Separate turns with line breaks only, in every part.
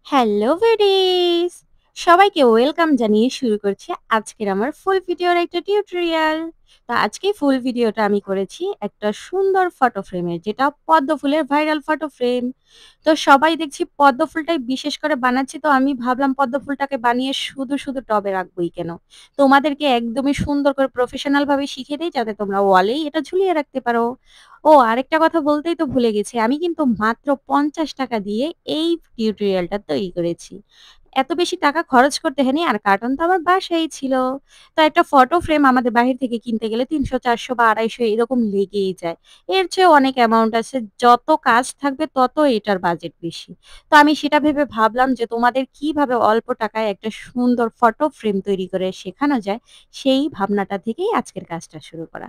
Hello ভিডিস! সবাইকে welcome জানিয়ে শুরু করছি আজকের আমার ফুল ভিডিওর একটা টিউটোরিয়াল। তো আজকে ফুল ভিডিওটা আমি করেছি একটা সুন্দর ফটো ফ্রেমের, যেটা পদ্ম ফুলের ভাইরাল ফটো ফ্রেম। তো সবাই দেখছি পদ্ম ফুলটাই বিশেষ করে বানাচ্ছে, তো আমি ভাবলাম পদ্ম ফুলটাকে বানিয়ে শুধু টবে রাখবোই কেন? তোমাদেরকে একদমই সুন্দর করে প্রফেশনাল ভাবে শিখিয়ে দেই যাতে তোমরা ওয়ালেই এটা ঝুলিয়ে রাখতে পারো। ও আরেকটা কথা বলতেই তো ভুলে গেছি। আমি কিন্তু মাত্র ৳৫০ দিয়ে এই টিউটোরিয়ালটা তৈরি করেছি। এত বেশি টাকা খরচ করতে হয়নি আর কার্টন তো আমার বাসায়ই ছিল। তো একটা ফটো ফ্রেম আমাদের বাহির থেকে কিনতে গেলে ৩০০, ৪০০ বা ২৫০ এরকম লেগেই যায়। এর চেয়েও অনেক অ্যামাউন্ট আছে। যত কাজ থাকবে তত এটার বাজেট বেশি। তো আমি সেটা ভেবে ভাবলাম যে তোমাদের কিভাবে অল্প টাকায় একটা সুন্দর ফটো ফ্রেম তৈরি করে শেখানো যায়, সেই ভাবনাটা থেকেই আজকের কাজটা শুরু করা।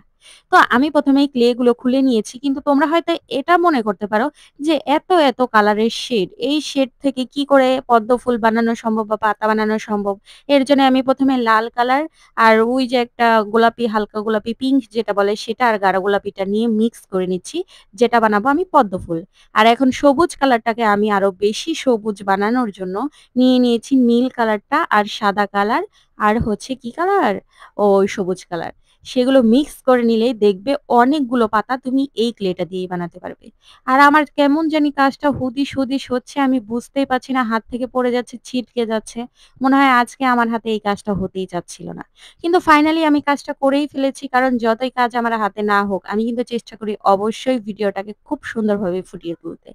তো আমি ১ম এই ক্লে গুলো খুলে নিয়েছি। কিন্তু তোমরা হয়তো এটা মনে করতে পারো যে এত কালারের শেড, এই শেড থেকে কি করে পদ্ম ফুল বানানো সম্ভব বা পাতা বানানো সম্ভব? এর জন্য আমি ১ম এ লাল কালার আর ওই যে একটা গোলাপি, হালকা গোলাপি পিঙ্ক যেটা বলে সেটা আর গাঢ় গোলাপিটা নিয়ে মিক্স করে নিচ্ছি। যেটা বানাবো আমি পদ্ম ফুল। আর এখন সবুজ কালারটাকে আমি আরো বেশি সবুজ বানানোর জন্য নিয়ে নিয়েছি নীল কালারটা আর সাদা কালার আর হচ্ছে কি কালার? ওই সবুজ কালার। সেগুলো মিক্স করে নিলেই দেখবে অনেকগুলো পাতা তুমি এই ক্লেটা দিয়েই বানাতে পারবে। আর আমার কেমন জানি কাজটা হুদিস হচ্ছে, আমি বুঝতেই পারছি না, হাত থেকে পড়ে যাচ্ছে, ছিটকে যাচ্ছে। মনে হয় আজকে আমার হাতে এই কাজটা হতেই চাচ্ছিল না। কিন্তু ফাইনালি আমি কাজটা করেই ফেলেছি, কারণ যতই কাজ আমার হাতে না হোক, আমি কিন্তু চেষ্টা করি অবশ্যই ভিডিওটাকে খুব সুন্দরভাবে ফুটিয়ে তুলতে।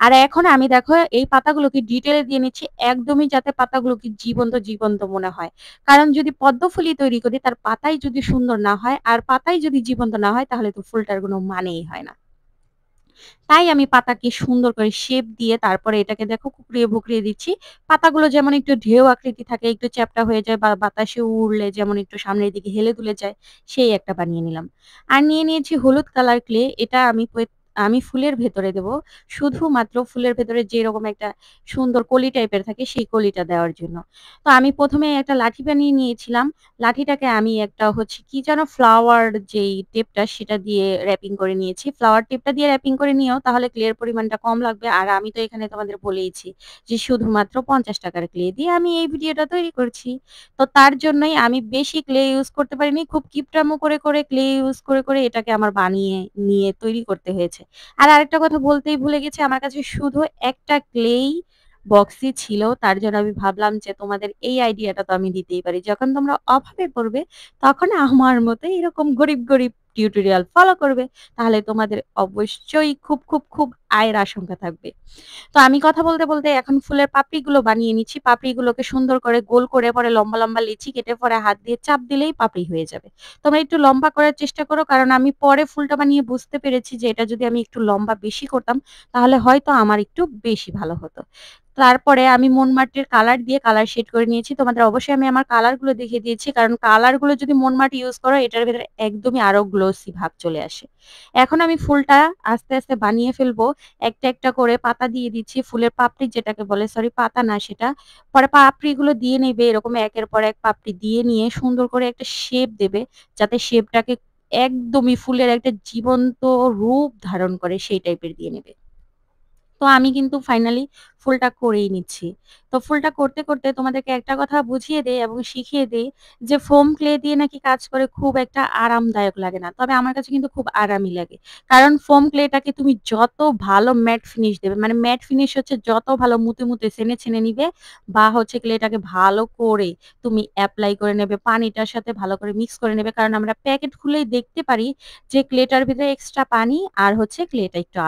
আর এখন আমি দেখো এই পাতাগুলোকে ডিটেইলে দিয়ে নিচ্ছি, একদমই যাতে পাতাগুলোকে জীবন্ত মনে হয়। কারণ যদি পদ্ম ফুলই তৈরি করি তার পাতাই যদি সুন্দর না হয় আর পাতাই যদি জীবন্ত না হয় তাহলে তো ফুলটার কোনো মানেই হয় না। তাই আমি পাতাকে সুন্দর করে শেপ দিয়ে তারপরে এটাকে দেখো কুঁকড়িয়ে দিচ্ছি। পাতাগুলো যেমন একটু ঢেউ আকৃতি থাকে, একটু চ্যাপ্টা হয়ে যায় বা বাতাসে উড়লে যেমন একটু সামনের দিকে হেলে দুলে যায়, সেই একটা বানিয়ে নিলাম। আর নিয়ে নিয়েছি হলুদ কালার ক্লে। এটা আমি ফুলের ভেতরে দেবো। শুধুমাত্র ফুলের ভেতরে যেরকম একটা সুন্দর কলি টাইপের থাকে সেই কলিটা দেওয়ার জন্য। তো আমি ১ম এ একটা লাঠি বানিয়ে নিয়েছিলাম। লাঠিটাকে আমি একটা হচ্ছে কি যেন ফ্লাওয়ার যেই টেপটা সেটা দিয়ে র‍্যাপিং করে নিয়েছি। ফ্লাওয়ার টেপটা দিয়ে র‍্যাপিং করে নিও, তাহলে ক্লের পরিমাণটা কম লাগবে। আর আমি তো এখানে তোমাদের বলেইছি যে শুধুমাত্র ৳৫০ ক্লে দিয়ে আমি এই ভিডিওটা তৈরি করছি। তো তার জন্যই আমি বেশি ক্লে ইউজ করতে পারিনি। খুব কিপটামো করে ক্লে ইউজ করে এটাকে আমার বানিয়ে নিয়ে তৈরি করতে হয়েছে। আর আরেকটা কথা বলতেই ভুলে গেছি, আমার কাছে শুধু একটা ক্লেই বক্সই ছিল। তার জন্য আমি ভাবলাম যে তোমাদের এই আইডিয়াটা তো আমি দিতেই পারি। যখন তোমরা অভাবে পড়বে তখন আমার মতো এরকম গরিব টিউটোরিয়াল ফলো করবে। তাহলে তোমাদের অবশ্যই খুব আয়ের আশঙ্কা থাকবে। তো আমি কথা বলতে এখন ফুলের পাপড়িগুলো বানিয়ে নিচ্ছি। পাপড়িগুলোকে সুন্দর করে গোল করে পরে লম্বা লিচি কেটে পরে হাত দিয়ে চাপ দিলেই পাপড়ি হয়ে যাবে। তোমরা একটু লম্বা করার চেষ্টা করো, কারণ আমি পরে ফুলটা বানিয়ে বুঝতে পেরেছি যে এটা যদি আমি একটু লম্বা বেশি করতাম তাহলে হয়তো আমার একটু বেশি ভালো হতো। তারপরে আমি মন মাটির কালার দিয়ে কালার শেড করে নিয়েছি। তোমাদের অবশ্যই আমি আমার কালার গুলো দেখিয়ে দিয়েছি। কারণ কালার গুলো যদি মন মাটি ইউজ করো এটার ভেতরে একদমই আরো গ্লোসি ভাব চলে আসে। এখন আমি ফুলটা আস্তে বানিয়ে ফেলবো। একটা করে পাতা দিয়ে দিচ্ছি। ফুলের পাপড়ি যেটাকে বলে, সরি পাতা না সেটা। পরে পাপড়িগুলো দিয়ে নিবে এরকম একের পর এক পাপড়ি দিয়ে নিয়ে সুন্দর করে একটা শেপ দেবে। যাতে শেপটাকে একদমই ফুলের একটা জীবন্ত রূপ ধারণ করে সেই টাইপের দিয়ে নেবে। তো আমি কিন্তু ফাইনালি ফুলটা করেই নিচ্ছি। তো ফুলটা করতে তোমাদেরকে একটা কথা বুঝিয়ে দেই এবং শিখিয়ে দেই যে ফোম ক্লে দিয়ে নাকি কাজ করে খুব একটা আরামদায়ক লাগে না। তবে আমার কাছে কিন্তু খুব আরামই লাগে। কারণ ফোম ক্লেটাকে তুমি যত ভালো ম্যাট ফিনিশ দেবে, মানে ম্যাট ফিনিশ হচ্ছে যত ভালো মুতে ছেনে নিবে বা হচ্ছে ক্লেটাকে ভালো করে তুমি এপ্লাই করে নেবে, পানিটার সাথে ভালো করে মিক্স করে নেবে। কারণ আমরা প্যাকেট খুলেই দেখতে পারি যে ক্লেটার ভিতরে এক্সট্রা পানি আর হচ্ছে ক্লেটা একটু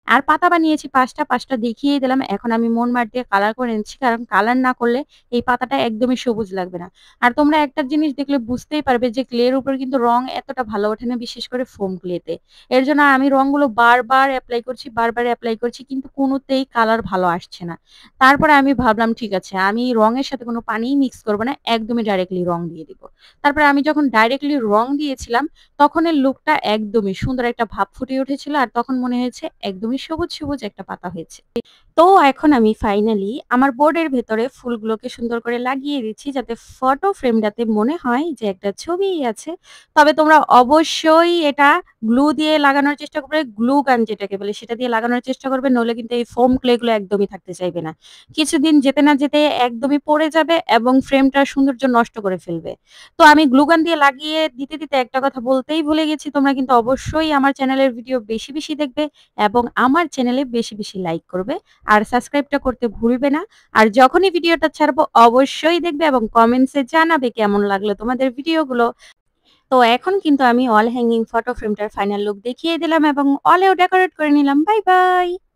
আর পাতা বানিয়েছি ৫ টা, ৫ টা দেখিয়েই দিলাম। এখন আমি মন মাট দিয়ে কালার করে নিচ্ছি। কারণ কালার না করলে এই পাতাটা একদমই সবুজ লাগবে না। আর তোমরা একটা জিনিস দেখলে বুঝতেই পারবে যে ক্লে এর উপর কিন্তু রং এতটা ভালো ওঠে না, বিশেষ করে ফোম ক্লে তে। এর জন্য আমি রংগুলো বারবার এপ্লাই করছি কিন্তু কোনতেই কালার ভালো আসছে না। তারপরে আমি ভাবলাম ঠিক আছে, আমি রঙের সাথে কোনো পানিই মিক্স করব না। একদমই ডাইরেক্টলি রং দিয়ে দিব। তারপরে আমি যখন ডাইরেক্টলি রং দিয়েছিলাম তখন এর লুকটা একদমই সুন্দর একটা ভাব ফুটে উঠেছিল আর তখন মনে হয়েছে একদমই একদমই সবুজ, সবুজ একটা পাতা হয়েছে। তো এখন আমি ফাইনালি আমার বোর্ডের ভেতরে ফুলগুলোকে সুন্দর করে লাগিয়ে দিচ্ছি যাতে ফটো ফ্রেমটাতে মনে হয় যে একটা ছবিই আছে। তবে তোমরা অবশ্যই এটা গ্লু দিয়ে লাগানোর চেষ্টা করবে, গ্লু গান যেটাকে বলে সেটা দিয়ে লাগানোর চেষ্টা করবে, নইলে কিন্তু এই ফোম ক্লে গুলো একদমই থাকতে চাইবে না। কিছুদিন যেতে না যেতে একদমই পড়ে যাবে এবং ফ্রেমটার সৌন্দর্য নষ্ট করে ফেলবে। তো আমি গ্লু গান দিয়ে লাগিয়ে দিতে একটা কথা বলতেই ভুলে গেছি। তোমরা কিন্তু অবশ্যই আমার চ্যানেলের ভিডিও বেশি, বেশি দেখবে এবং আমার চ্যানেলে বেশি, বেশি লাইক করবে। আর সাবস্ক্রাইবটা করতে ভুলবে না। আর যখনই ভিডিওটা ছাড়বো অবশ্যই দেখবে এবং কমেন্টসে জানাবে কেমন লাগলো তোমাদের ভিডিওগুলো। তো এখন কিন্তু আমি ওয়াল হ্যাঙ্গিং ফটো ফ্রেমটার ফাইনাল লুক দেখিয়ে দিলাম এবং ওয়ালেও ডেকোরেট করে নিলাম। Bye, by.